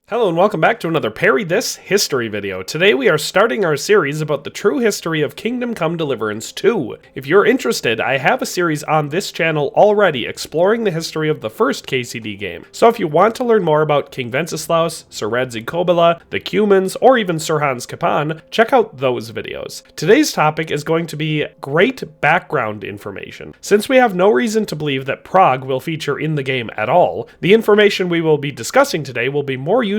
Hello and welcome back to another Parry This History video. Today we are starting our series about the true history of Kingdom Come Deliverance II. If you're interested, I have a series on this channel already exploring the history of the first KCD game. So if you want to learn more about King Wenceslaus, Sir Radzig Kobyla, the Cumans, or even Sir Hans Cappan, check out those videos. Today's topic is going to be great background information. Since we have no reason to believe that Prague will feature in the game at all, the information we will be discussing today will be more useful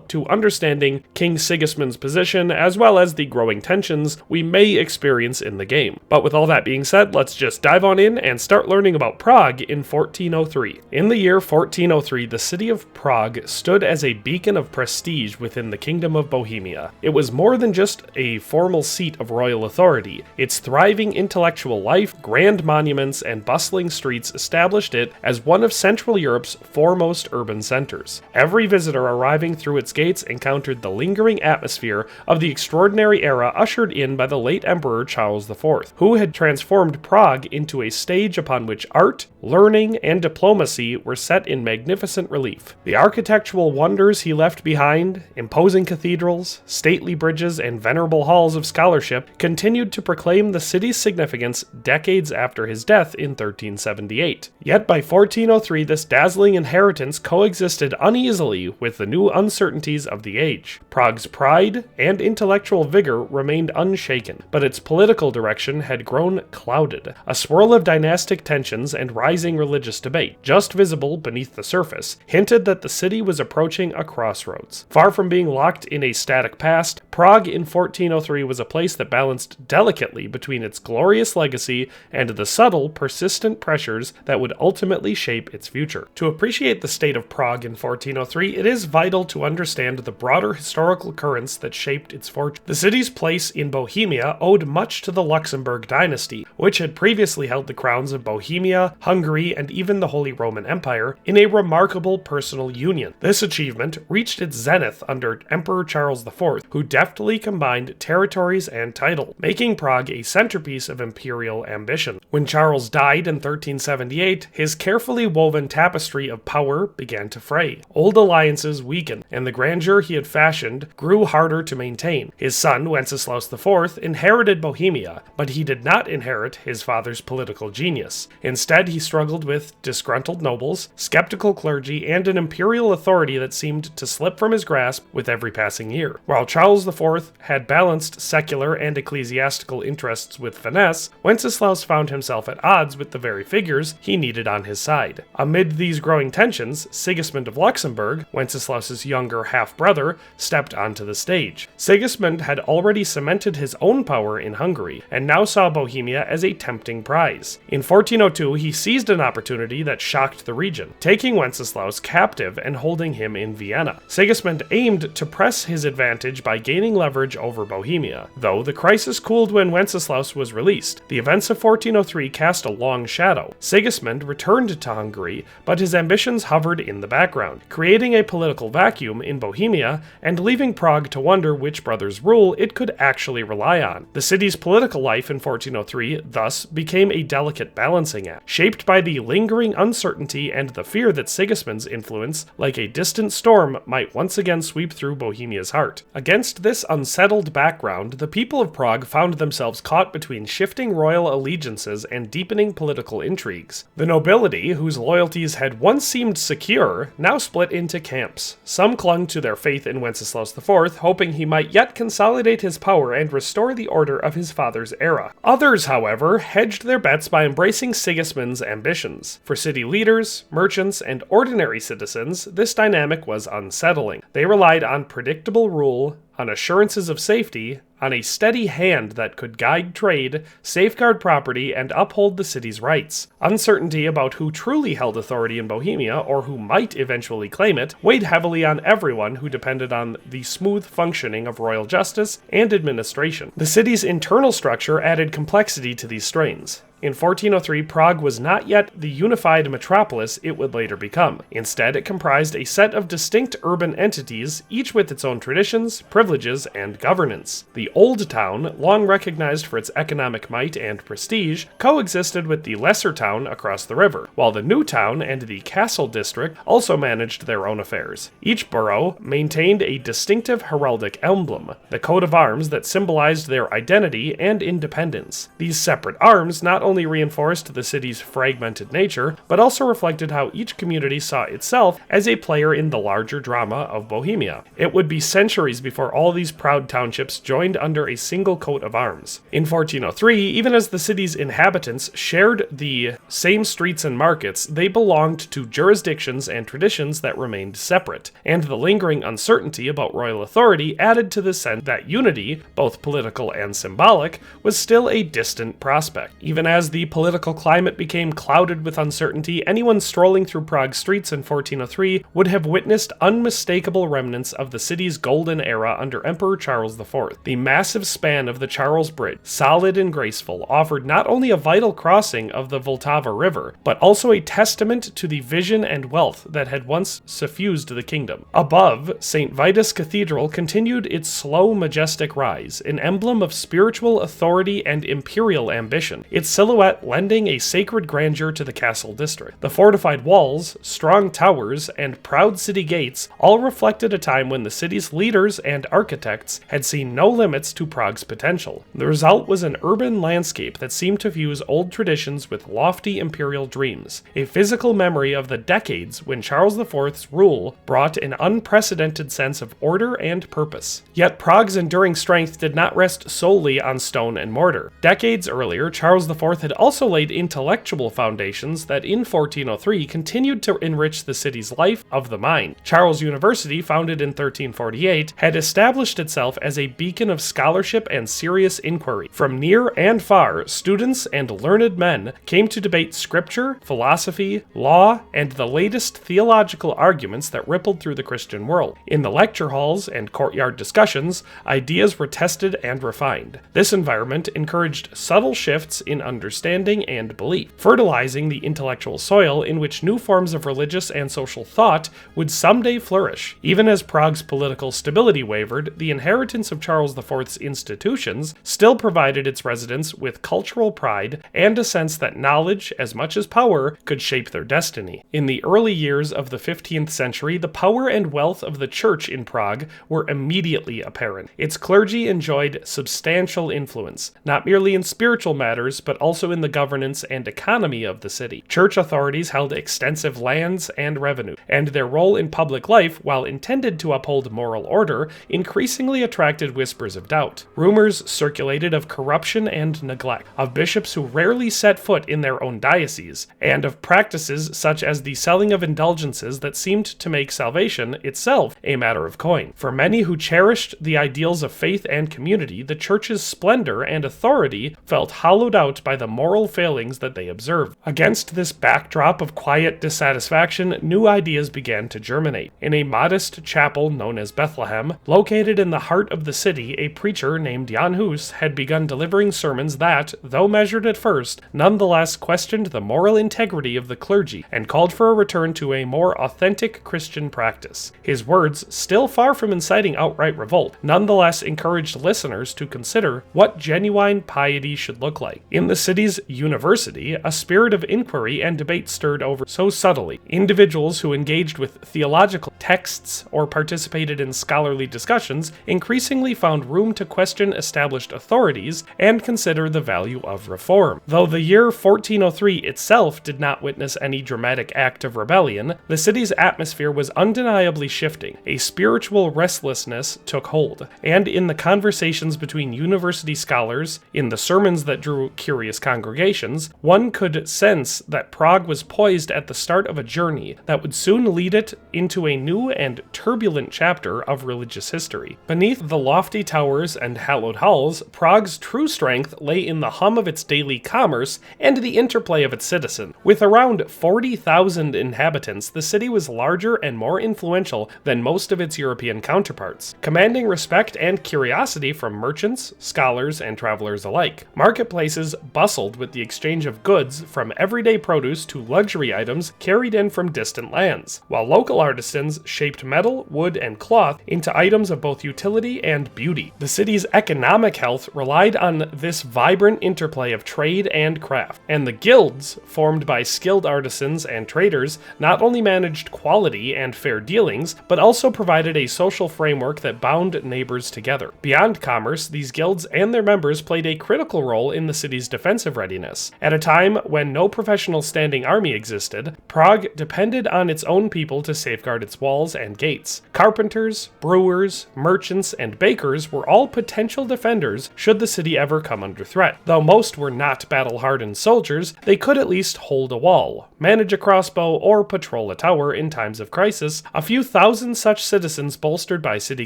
to understanding King Sigismund's position as well as the growing tensions we may experience in the game. But with all that being said, let's just dive on in and start learning about Prague in 1403. In the year 1403, the city of Prague stood as a beacon of prestige within the Kingdom of Bohemia. It was more than just a formal seat of royal authority. Its thriving intellectual life, grand monuments, and bustling streets established it as one of Central Europe's foremost urban centers. Every visitor arriving through its gates encountered the lingering atmosphere of the extraordinary era ushered in by the late Emperor Charles IV, who had transformed Prague into a stage upon which art, learning, and diplomacy were set in magnificent relief. The architectural wonders he left behind, imposing cathedrals, stately bridges, and venerable halls of scholarship, continued to proclaim the city's significance decades after his death in 1378. Yet by 1403, this dazzling inheritance coexisted uneasily with the new uncertainties of the age. Prague's pride and intellectual vigor remained unshaken, but its political direction had grown clouded. A swirl of dynastic tensions and rising religious debate, just visible beneath the surface, hinted that the city was approaching a crossroads. Far from being locked in a static past, Prague in 1403 was a place that balanced delicately between its glorious legacy and the subtle, persistent pressures that would ultimately shape its future. To appreciate the state of Prague in 1403, it is vital to understand the broader historical currents that shaped its fortune. The city's place in Bohemia owed much to the Luxembourg Dynasty, which had previously held the crowns of Bohemia, Hungary, and even the Holy Roman Empire in a remarkable personal union. This achievement reached its zenith under Emperor Charles IV, who deftly combined territories and title, making Prague a centerpiece of imperial ambition. When Charles died in 1378, his carefully woven tapestry of power began to fray. Old alliances weakened, and the grandeur he had fashioned grew harder to maintain. His son, Wenceslaus IV, inherited Bohemia, but he did not inherit his father's political genius. Instead, he struggled with disgruntled nobles, skeptical clergy, and an imperial authority that seemed to slip from his grasp with every passing year. While Charles IV had balanced secular and ecclesiastical interests with finesse, Wenceslaus found himself at odds with the very figures he needed on his side. Amid these growing tensions, Sigismund of Luxembourg, Wenceslaus's younger half-brother, stepped onto the stage. Sigismund had already cemented his own power in Hungary, and now saw Bohemia as a tempting prize. In 1402, he seized an opportunity that shocked the region, taking Wenceslaus captive and holding him in Vienna. Sigismund aimed to press his advantage by gaining leverage over Bohemia. Though the crisis cooled when Wenceslaus was released, the events of 1403 cast a long shadow. Sigismund returned to Hungary, but his ambitions hovered in the background, creating a political vacuum in Bohemia and leaving Prague to wonder which brother's rule it could actually rely on. The city's political life in 1403 thus became a delicate balancing act, shaped by the lingering uncertainty and the fear that Sigismund's influence, like a distant storm, might once again sweep through Bohemia's heart. Against this unsettled background, the people of Prague found themselves caught between shifting royal allegiances and deepening political intrigues. The nobility, whose loyalties had once seemed secure, now split into camps. Some clung to their faith in Wenceslaus IV, hoping he might yet consolidate his power and restore the order of his father's era. Others, however, hedged their bets by embracing Sigismund's ambitions. For city leaders, merchants, and ordinary citizens, this dynamic was unsettling. They relied on predictable rule, on assurances of safety, on a steady hand that could guide trade, safeguard property, and uphold the city's rights. Uncertainty about who truly held authority in Bohemia, or who might eventually claim it, weighed heavily on everyone who depended on the smooth functioning of royal justice and administration. The city's internal structure added complexity to these strains. In 1403, Prague was not yet the unified metropolis it would later become. Instead, it comprised a set of distinct urban entities, each with its own traditions, privileges, and governance. The Old Town, long recognized for its economic might and prestige, coexisted with the Lesser Town across the river, while the New Town and the Castle district also managed their own affairs. Each borough maintained a distinctive heraldic emblem, the coat of arms that symbolized their identity and independence. These separate arms not only reinforced the city's fragmented nature, but also reflected how each community saw itself as a player in the larger drama of Bohemia. It would be centuries before all these proud townships joined under a single coat of arms. In 1403, even as the city's inhabitants shared the same streets and markets, they belonged to jurisdictions and traditions that remained separate, and the lingering uncertainty about royal authority added to the sense that unity, both political and symbolic, was still a distant prospect. Even as the political climate became clouded with uncertainty, anyone strolling through Prague streets in 1403 would have witnessed unmistakable remnants of the city's golden era under Emperor Charles IV. The massive span of the Charles Bridge, solid and graceful, offered not only a vital crossing of the Vltava River, but also a testament to the vision and wealth that had once suffused the kingdom. Above, St. Vitus Cathedral continued its slow, majestic rise, an emblem of spiritual authority and imperial ambition, its silhouette lending a sacred grandeur to the castle district. The fortified walls, strong towers, and proud city gates all reflected a time when the city's leaders and architects had seen no limits to Prague's potential. The result was an urban landscape that seemed to fuse old traditions with lofty imperial dreams, a physical memory of the decades when Charles IV's rule brought an unprecedented sense of order and purpose. Yet Prague's enduring strength did not rest solely on stone and mortar. Decades earlier, Charles IV had also laid intellectual foundations that in 1403 continued to enrich the city's life of the mind. Charles University, founded in 1348, had established itself as a beacon of scholarship and serious inquiry. From near and far, students and learned men came to debate scripture, philosophy, law, and the latest theological arguments that rippled through the Christian world. In the lecture halls and courtyard discussions, ideas were tested and refined. This environment encouraged subtle shifts in understanding and belief, fertilizing the intellectual soil in which new forms of religious and social thought would someday flourish. Even as Prague's political stability wavered, the inheritance of Charles IV's institutions still provided its residents with cultural pride and a sense that knowledge, as much as power, could shape their destiny. In the early years of the 15th century, the power and wealth of the church in Prague were immediately apparent. Its clergy enjoyed substantial influence, not merely in spiritual matters, but also in the governance and economy of the city. Church authorities held extensive lands and revenue, and their role in public life, while intended to uphold moral order, increasingly attracted whispers of doubt. Rumors circulated of corruption and neglect, of bishops who rarely set foot in their own diocese, and of practices such as the selling of indulgences that seemed to make salvation itself a matter of coin. For many who cherished the ideals of faith and community, the church's splendor and authority felt hollowed out by the moral failings that they observed. Against this backdrop of quiet dissatisfaction, new ideas began to germinate. In a modest chapel known as Bethlehem, located in the heart of the city, a preacher named Jan Hus had begun delivering sermons that, though measured at first, nonetheless questioned the moral integrity of the clergy and called for a return to a more authentic Christian practice. His words, still far from inciting outright revolt, nonetheless encouraged listeners to consider what genuine piety should look like. In the city's university, a spirit of inquiry and debate stirred over so subtly. Individuals who engaged with theological texts or participated in scholarly discussions increasingly found room to question established authorities and consider the value of reform. Though the year 1403 itself did not witness any dramatic act of rebellion, the city's atmosphere was undeniably shifting. A spiritual restlessness took hold, and in the conversations between university scholars, in the sermons that drew curious congregations, one could sense that Prague was poised at the start of a journey that would soon lead it into a new and turbulent chapter of religious history. Beneath the lofty towers and hallowed halls, Prague's true strength lay in the hum of its daily commerce and the interplay of its citizens. With around 40,000 inhabitants, the city was larger and more influential than most of its European counterparts, commanding respect and curiosity from merchants, scholars, and travelers alike. Marketplaces bustled bustled with the exchange of goods from everyday produce to luxury items carried in from distant lands, while local artisans shaped metal, wood, and cloth into items of both utility and beauty. The city's economic health relied on this vibrant interplay of trade and craft, and the guilds, formed by skilled artisans and traders, not only managed quality and fair dealings, but also provided a social framework that bound neighbors together. Beyond commerce, these guilds and their members played a critical role in the city's defensive readiness. At a time when no professional standing army existed, Prague depended on its own people to safeguard its walls and gates. Carpenters, brewers, merchants, and bakers were all potential defenders should the city ever come under threat. Though most were not battle-hardened soldiers, they could at least hold a wall, manage a crossbow, or patrol a tower in times of crisis. A few thousand such citizens, bolstered by city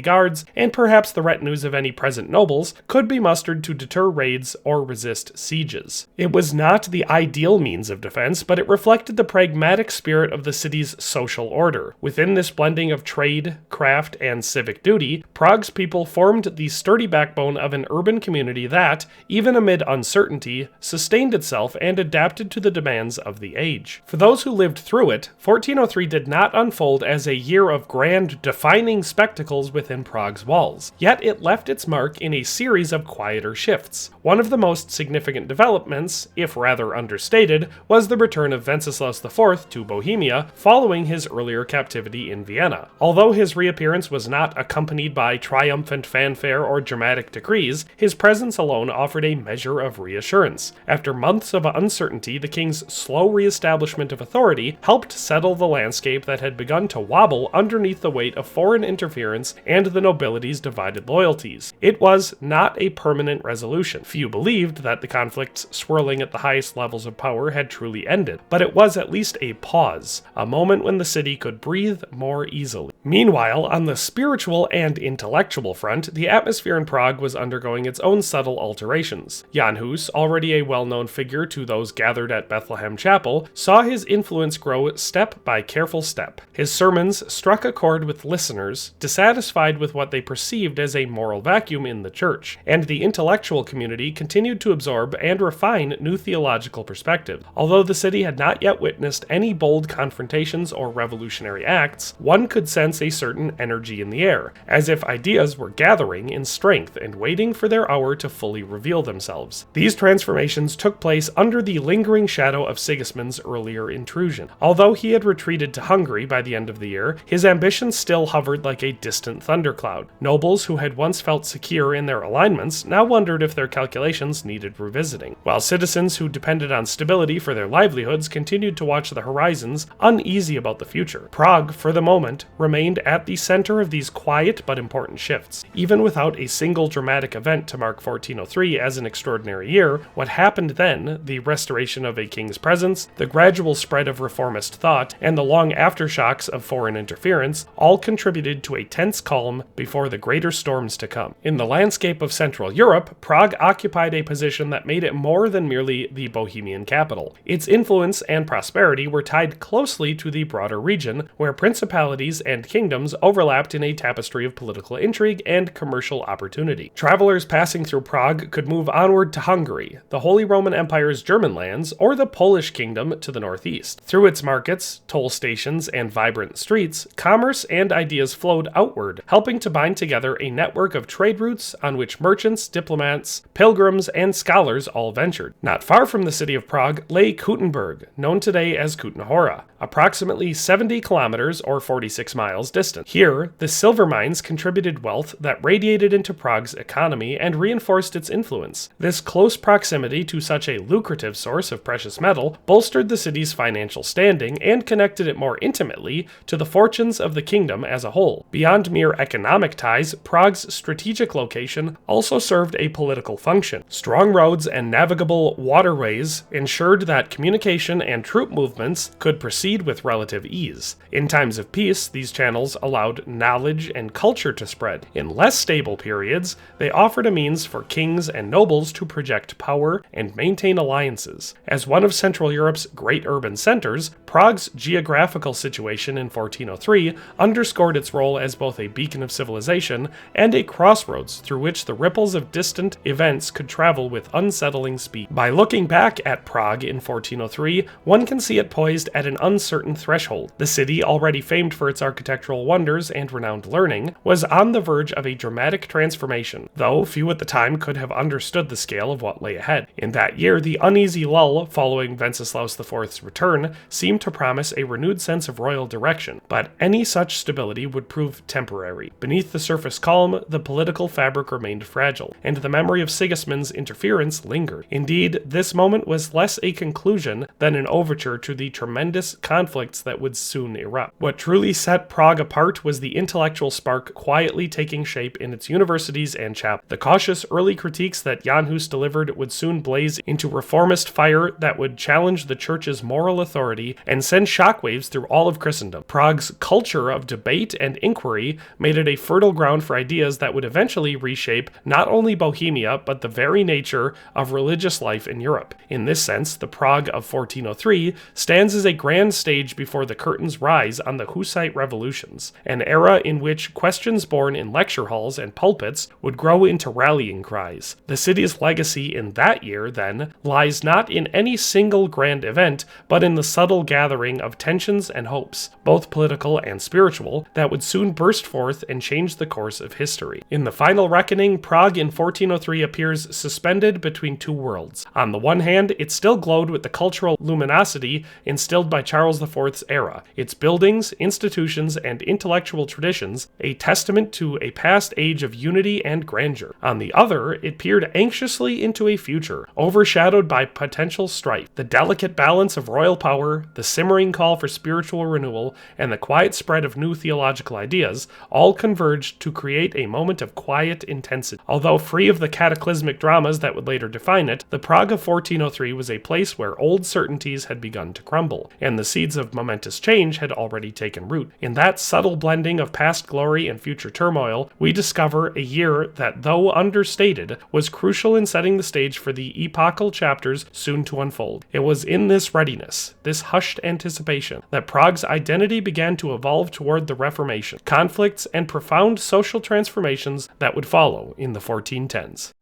guards, and perhaps the retinues of any present nobles, could be mustered to deter raids or resist sieges. It was not the ideal means of defense, but it reflected the pragmatic spirit of the city's social order. Within this blending of trade, craft, and civic duty, Prague's people formed the sturdy backbone of an urban community that, even amid uncertainty, sustained itself and adapted to the demands of the age. For those who lived through it, 1403 did not unfold as a year of grand, defining spectacles within Prague's walls, yet it left its mark in a series of quieter shifts. One of the most significant developments, if rather understated, was the return of Wenceslaus IV to Bohemia following his earlier captivity in Vienna. Although his reappearance was not accompanied by triumphant fanfare or dramatic decrees, his presence alone offered a measure of reassurance. After months of uncertainty, the king's slow re-establishment of authority helped settle the landscape that had begun to wobble underneath the weight of foreign interference and the nobility's divided loyalties. It was not a permanent resolution. Few believed that the conflicts swirling at the highest levels of power had truly ended, but it was at least a pause, a moment when the city could breathe more easily. Meanwhile, on the spiritual and intellectual front, the atmosphere in Prague was undergoing its own subtle alterations. Jan Hus, already a well-known figure to those gathered at Bethlehem Chapel, saw his influence grow step by careful step. His sermons struck a chord with listeners, dissatisfied with what they perceived as a moral vacuum in the church, and the intellectual community continued to absorb and refine new theological perspectives. Although the city had not yet witnessed any bold confrontations or revolutionary acts, one could sense a certain energy in the air, as if ideas were gathering in strength and waiting for their hour to fully reveal themselves. These transformations took place under the lingering shadow of Sigismund's earlier intrusion. Although he had retreated to Hungary by the end of the year, his ambitions still hovered like a distant thundercloud. Nobles who had once felt secure in their alignments now wondered if their calculations needed revisiting, while citizens who depended on stability for their livelihoods continued to watch the horizons, uneasy about the future. Prague, for the moment, remained at the center of these quiet but important shifts. Even without a single dramatic event to mark 1403 as an extraordinary year, what happened then, the restoration of a king's presence, the gradual spread of reformist thought, and the long aftershocks of foreign interference, all contributed to a tense calm before the greater storms to come. In the landscape of Central Europe, Prague occupied a position that made it more than merely the Bohemian capital. Its influence and prosperity were tied closely to the broader region, where principalities and kingdoms overlapped in a tapestry of political intrigue and commercial opportunity. Travelers passing through Prague could move onward to Hungary, the Holy Roman Empire's German lands, or the Polish kingdom to the northeast. Through its markets, toll stations, and vibrant streets, commerce and ideas flowed outward, helping to bind together a network of trade routes on which merchants, diplomats, pilgrims, and scholars all ventured. Not far from the city of Prague lay Kuttenberg, known today as Kutna Hora, approximately 70 kilometers or 46 miles distant. Here, the silver mines contributed wealth that radiated into Prague's economy and reinforced its influence. This close proximity to such a lucrative source of precious metal bolstered the city's financial standing and connected it more intimately to the fortunes of the kingdom as a whole. Beyond mere economic ties, Prague's strategic location also served a political function. Strong roads and navigable waterways ensured that communication and troop movements could proceed with relative ease. In times of peace, these channels allowed knowledge and culture to spread. In less stable periods, they offered a means for kings and nobles to project power and maintain alliances. As one of Central Europe's great urban centers, Prague's geographical situation in 1403 underscored its role as both a beacon of civilization and a crossroads through which the ripples of distant events could travel with unsettling lightning speed. By looking back at Prague in 1403, one can see it poised at an uncertain threshold. The city, already famed for its architectural wonders and renowned learning, was on the verge of a dramatic transformation, though few at the time could have understood the scale of what lay ahead. In that year, the uneasy lull following Wenceslaus IV's return seemed to promise a renewed sense of royal direction, but any such stability would prove temporary. Beneath the surface calm, the political fabric remained fragile, and the memory of Sigismund's interference lingered. Indeed, this moment was less a conclusion than an overture to the tremendous conflicts that would soon erupt. What truly set Prague apart was the intellectual spark quietly taking shape in its universities and chapels. The cautious early critiques that Jan Hus delivered would soon blaze into reformist fire that would challenge the church's moral authority and send shockwaves through all of Christendom. Prague's culture of debate and inquiry made it a fertile ground for ideas that would eventually reshape not only Bohemia, but the very nature of religious life in Europe. In this sense, the Prague of 1403 stands as a grand stage before the curtains rise on the Hussite revolutions, an era in which questions born in lecture halls and pulpits would grow into rallying cries. The city's legacy in that year, then, lies not in any single grand event, but in the subtle gathering of tensions and hopes, both political and spiritual, that would soon burst forth and change the course of history. In the final reckoning, Prague in 1403 appears suspended between two worlds. On the one hand, it still glowed with the cultural luminosity instilled by Charles IV's era, its buildings, institutions, and intellectual traditions a testament to a past age of unity and grandeur. On the other, it peered anxiously into a future, overshadowed by potential strife. The delicate balance of royal power, the simmering call for spiritual renewal, and the quiet spread of new theological ideas all converged to create a moment of quiet intensity. Although free of the cataclysmic dramas that would later define it, the Prague of 1403 was a place where old certainties had begun to crumble, and the seeds of momentous change had already taken root. In that subtle blending of past glory and future turmoil, we discover a year that, though understated, was crucial in setting the stage for the epochal chapters soon to unfold. It was in this readiness, this hushed anticipation, that Prague's identity began to evolve toward the Reformation, conflicts, and profound social transformations that would follow in the 1410s.